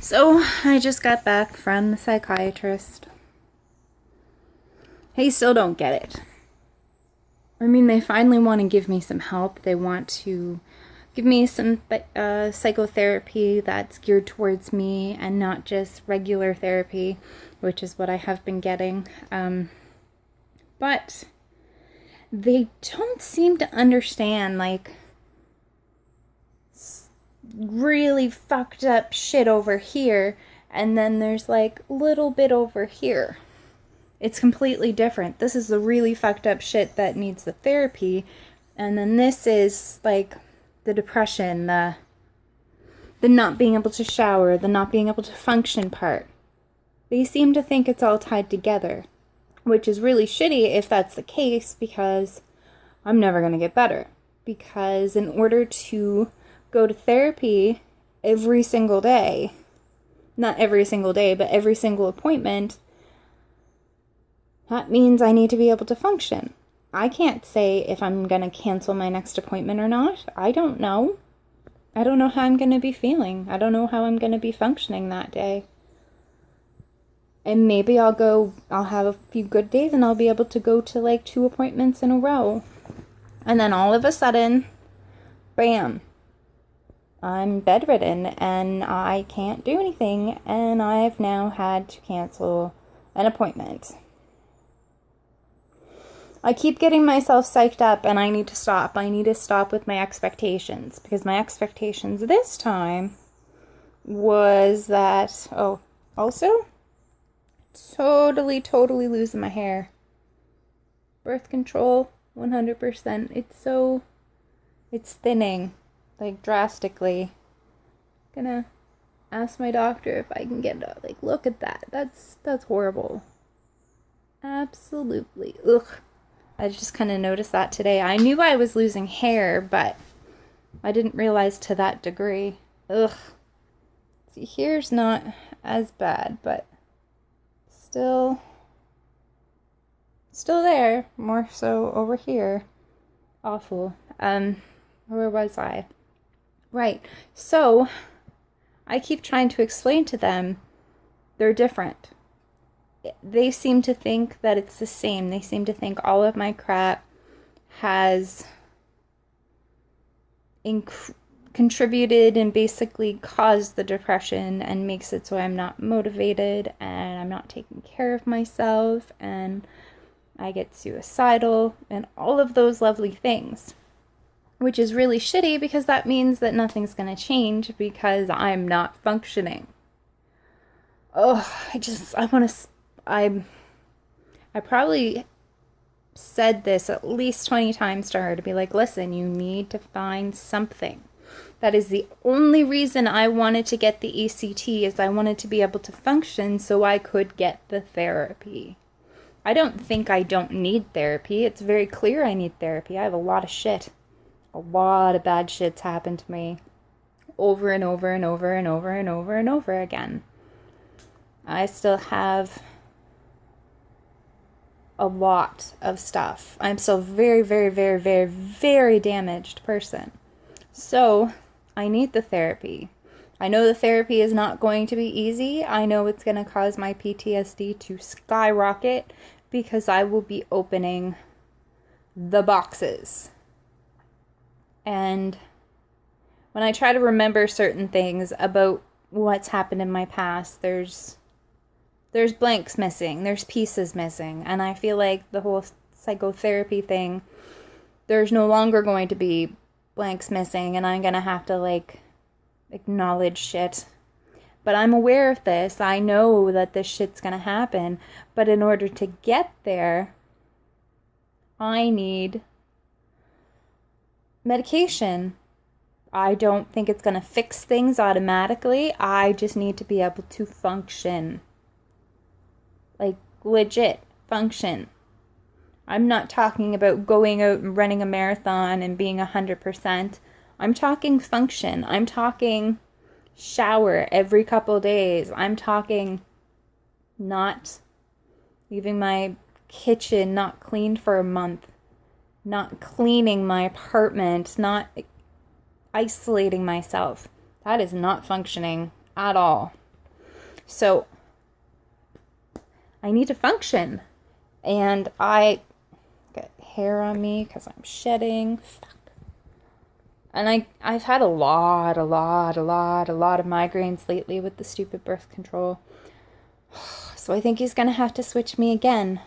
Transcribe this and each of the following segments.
So, I just got back from the psychiatrist. They still don't get it. I mean, they finally want to give me some help. They want to give me some psychotherapy that's geared towards me and not just regular therapy, which is what I have been getting. But they don't seem to understand, like, really fucked up shit over here, and then there's like little bit over here. It's completely different. This is the really fucked up shit that needs the therapy, and then this is like the depression, the not being able to shower, the not being able to function part. They seem to think it's all tied together, which is really shitty if that's the case, because I'm never going to get better. Because in order to go to therapy every single day, not every single day, but every single appointment, that means I need to be able to function. I can't say if I'm going to cancel my next appointment or not. I don't know. I don't know how I'm going to be feeling. I don't know how I'm going to be functioning that day. And maybe I'll have a few good days and I'll be able to go to like 2 appointments in a row. And then all of a sudden, bam, I'm bedridden and I can't do anything, and I've now had to cancel an appointment. I keep getting myself psyched up, and I need to stop. I need to stop with my expectations, because my expectations this time was that, also, totally losing my hair. Birth control, 100%. It's thinning. Like, drastically. Gonna ask my doctor if I can get a look at that. That's horrible. Absolutely. Ugh. I just kind of noticed that today. I knew I was losing hair, but I didn't realize to that degree. Ugh. See, here's not as bad, but still there. More so over here. Awful. Where was I? Right. So, I keep trying to explain to them they're different. They seem to think that it's the same. They seem to think all of my crap has contributed and basically caused the depression and makes it so I'm not motivated and I'm not taking care of myself and I get suicidal and all of those lovely things. Which is really shitty, because that means that nothing's going to change because I'm not functioning. I probably said this at least 20 times to her, to be like, listen, you need to find something. That is the only reason I wanted to get the ECT, is I wanted to be able to function so I could get the therapy. I don't think I don't need therapy. It's very clear I need therapy. I have a lot of shit. A lot of bad shit's happened to me over and over and over and over and over and over again. I still have a lot of stuff. I'm still very damaged person. So, I need the therapy. I know the therapy is not going to be easy. I know it's going to cause my PTSD to skyrocket, because I will be opening the boxes. And when I try to remember certain things about what's happened in my past, there's blanks missing, there's pieces missing, and I feel like the whole psychotherapy thing, there's no longer going to be blanks missing, and I'm gonna have to acknowledge shit. But I'm aware of this. I know that this shit's gonna happen, but in order to get there, I need medication. I don't think it's going to fix things automatically. I just need to be able to function. Legit function. I'm not talking about going out and running a marathon and being 100%. I'm talking function. I'm talking shower every couple days. I'm talking not leaving my kitchen not cleaned for a month. Not cleaning my apartment, not isolating myself. That is not functioning at all. So I need to function. And I got hair on me because I'm shedding. Fuck. And I've had a lot of migraines lately with the stupid birth control. So I think he's gonna have to switch me again.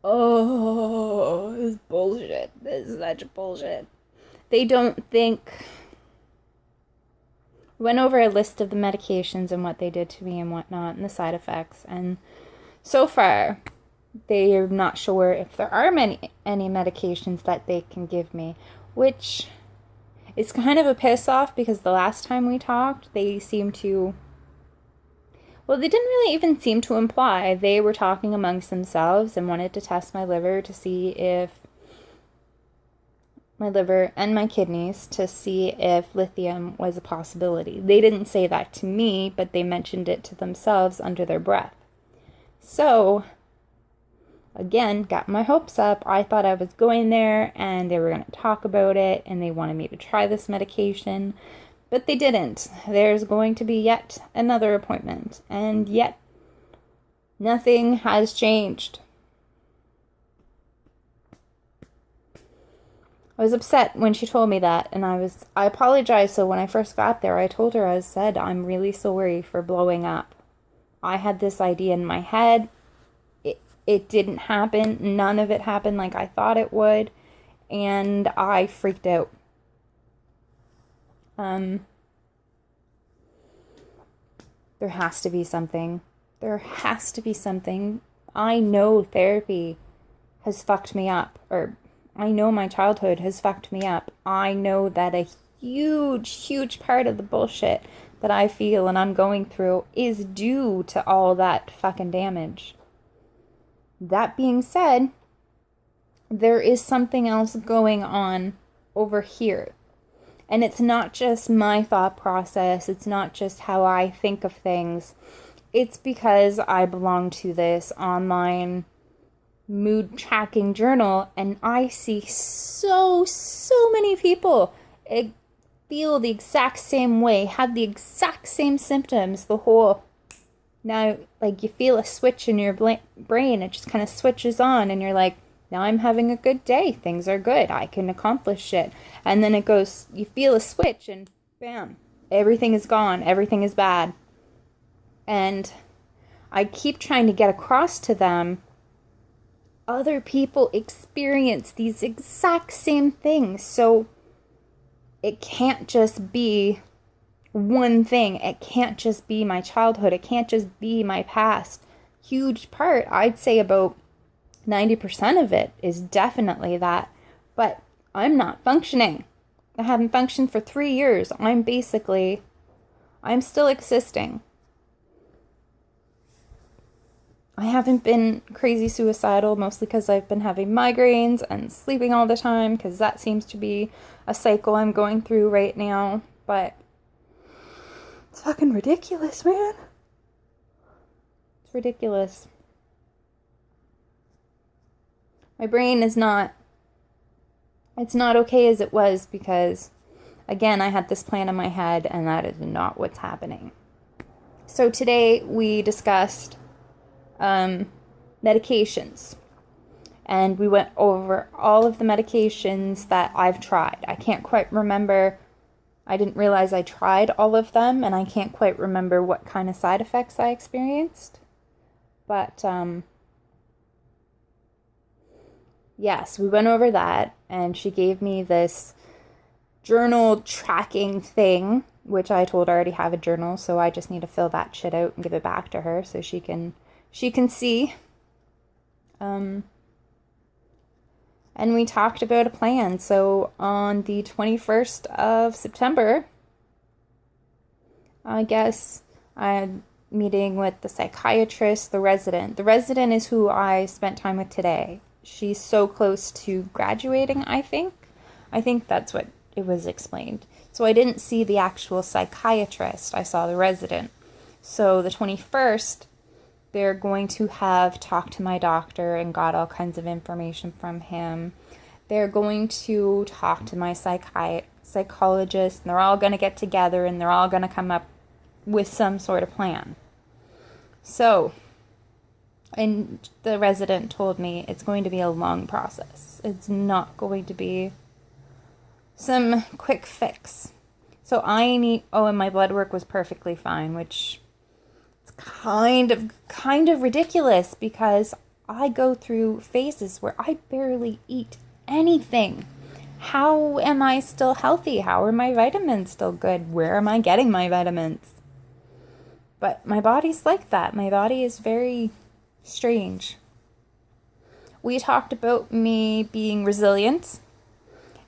Oh, this is bullshit. This is such bullshit. They don't think... Went over a list of the medications and what they did to me and whatnot and the side effects. And so far, they are not sure if there are any medications that they can give me, which is kind of a piss off because the last time we talked, they seemed to... Well, they didn't really even seem to imply. They were talking amongst themselves and wanted to test my liver to see if... My liver and my kidneys to see if lithium was a possibility. They didn't say that to me, but they mentioned it to themselves under their breath. So, again, got my hopes up. I thought I was going there and they were going to talk about it and they wanted me to try this medication. But they didn't. There's going to be yet another appointment. And yet, nothing has changed. I was upset when she told me that, and I apologized. So when I first got there, I told her, I said, I'm really sorry for blowing up. I had this idea in my head. It didn't happen. None of it happened like I thought it would. And I freaked out. There has to be something. There has to be something. I know therapy has fucked me up. Or I know my childhood has fucked me up. I know that a huge part of the bullshit that I feel and I'm going through is due to all that fucking damage. That being said, there is something else going on over here. And it's not just my thought process. It's not just how I think of things. It's because I belong to this online mood tracking journal and I see so many people feel the exact same way, have the exact same symptoms. The whole, now, like, you feel a switch in your brain. It just kind of switches on and you're like, now I'm having a good day. Things are good. I can accomplish shit. And then it goes, you feel a switch and bam, everything is gone. Everything is bad. And I keep trying to get across to them, other people experience these exact same things. So it can't just be one thing. It can't just be my childhood. It can't just be my past. Huge part, I'd say about 90% of it is definitely that. But I'm not functioning. I haven't functioned for 3 years. I'm still existing. I haven't been crazy suicidal, mostly because I've been having migraines and sleeping all the time, because that seems to be a cycle I'm going through right now. But it's fucking ridiculous, man. It's ridiculous. My brain is not... It's not okay as it was because, again, I had this plan in my head and that is not what's happening. So today we discussed medications. And we went over all of the medications that I've tried. I can't quite remember. I didn't realize I tried all of them, and I can't quite remember what kind of side effects I experienced. But, yes, we went over that, and she gave me this journal tracking thing, which I told her I already have a journal, so I just need to fill that shit out and give it back to her so she can see. And we talked about a plan. So on the 21st of September, I guess I'm meeting with the psychiatrist, the resident. The resident is who I spent time with today. She's so close to graduating, I think. I think that's what it was explained. So I didn't see the actual psychiatrist. I saw the resident. So the 21st, they're going to have talked to my doctor and got all kinds of information from him. They're going to talk to my psychologist, and they're all going to get together, and they're all going to come up with some sort of plan. So, and the resident told me it's going to be a long process. It's not going to be some quick fix. So I need, oh, and my blood work was perfectly fine, which is kind of ridiculous because I go through phases where I barely eat anything. How am I still healthy? How are my vitamins still good? Where am I getting my vitamins? But my body's like that. My body is very strange. We talked about me being resilient,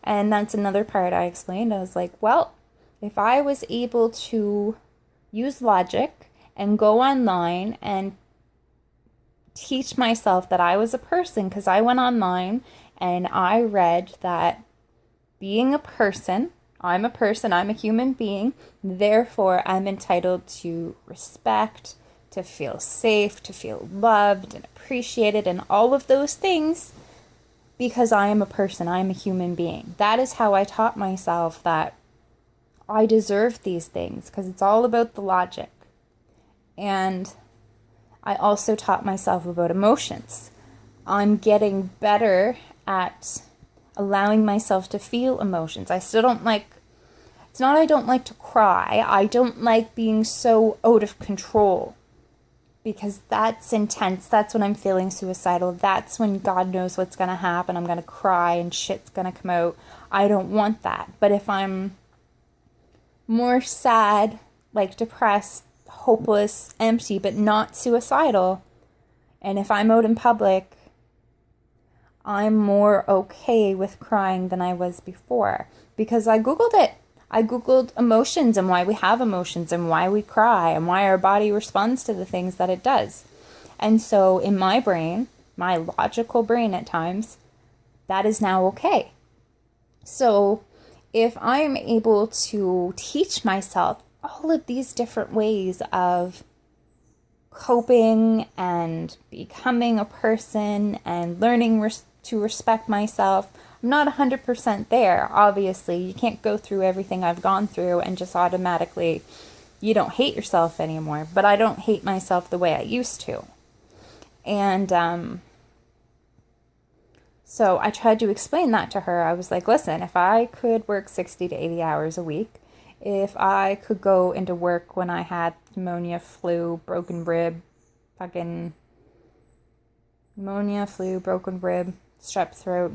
and that's another part I explained. I was like, well, if I was able to use logic and go online and teach myself that I was a person, because I went online and I read that being a person, I'm a person, I'm a human being, therefore I'm entitled to respect, to feel safe, to feel loved and appreciated and all of those things because I am a person, I am a human being. That is how I taught myself that I deserve these things because it's all about the logic. And I also taught myself about emotions. I'm getting better at allowing myself to feel emotions. I still don't like, it's not I don't like to cry. I don't like being so out of control because that's intense. That's when I'm feeling suicidal. That's when God knows what's going to happen. I'm going to cry and shit's going to come out. I don't want that. But if I'm more sad, like depressed, hopeless, empty, but not suicidal, and if I'm out in public, I'm more okay with crying than I was before because I Googled it. I Googled emotions and why we have emotions and why we cry and why our body responds to the things that it does. And so in my brain, my logical brain at times, that is now okay. So if I'm able to teach myself all of these different ways of coping and becoming a person and learning to respect myself, I'm not 100% there, obviously. You can't go through everything I've gone through and just automatically, you don't hate yourself anymore. But I don't hate myself the way I used to. And so I tried to explain that to her. I was like, listen, if I could work 60 to 80 hours a week, if I could go into work when I had pneumonia, flu, broken rib, fucking pneumonia, flu, broken rib, strep throat,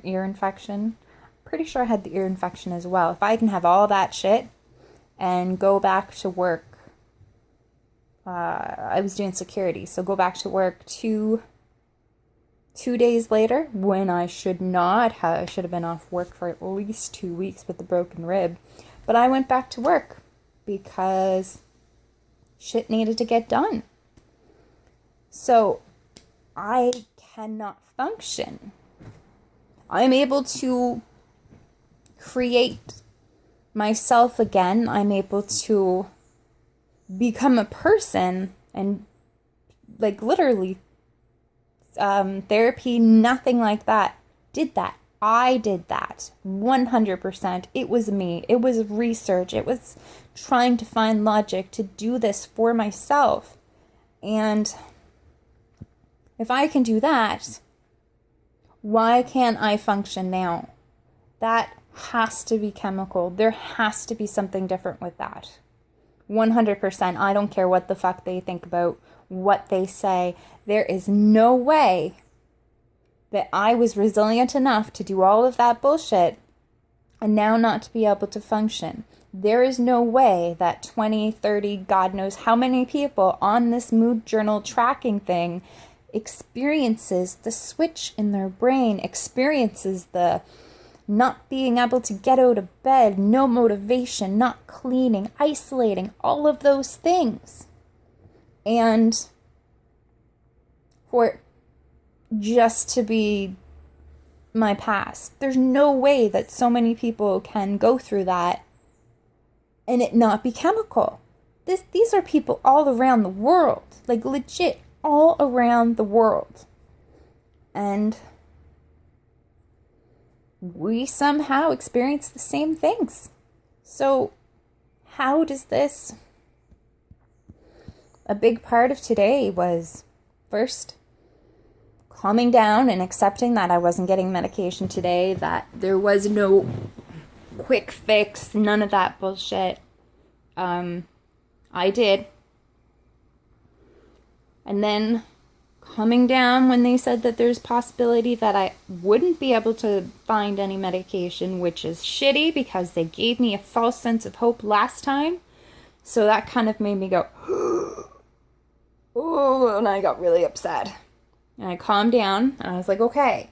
ear infection. Pretty sure I had the ear infection as well. If I can have all that shit and go back to work, I was doing security, so go back to work two days later when I should not have, I should have been off work for at least 2 weeks with the broken rib. But I went back to work because shit needed to get done. So I cannot function. I'm able to create myself again. I'm able to become a person and like literally therapy, nothing like that did that. I did that 100%. It was me. It was research. It was trying to find logic to do this for myself. And if I can do that, why can't I function now? That has to be chemical. There has to be something different with that. 100%. I don't care what the fuck they think about what they say. There is no way that I was resilient enough to do all of that bullshit and now not to be able to function. There is no way that 20, 30, God knows how many people on this mood journal tracking thing experiences the switch in their brain, experiences the not being able to get out of bed, no motivation, not cleaning, isolating, all of those things. And for just to be my past. There's no way that so many people can go through that and it not be chemical. These are people all around the world, like legit all around the world. And we somehow experience the same things. So how does this a big part of today was first calming down and accepting that I wasn't getting medication today, that there was no quick fix, none of that bullshit. I did. And then calming down when they said that there's possibility that I wouldn't be able to find any medication, which is shitty because they gave me a false sense of hope last time. So that kind of made me go, oh, and I got really upset. And I calmed down and I was like, okay,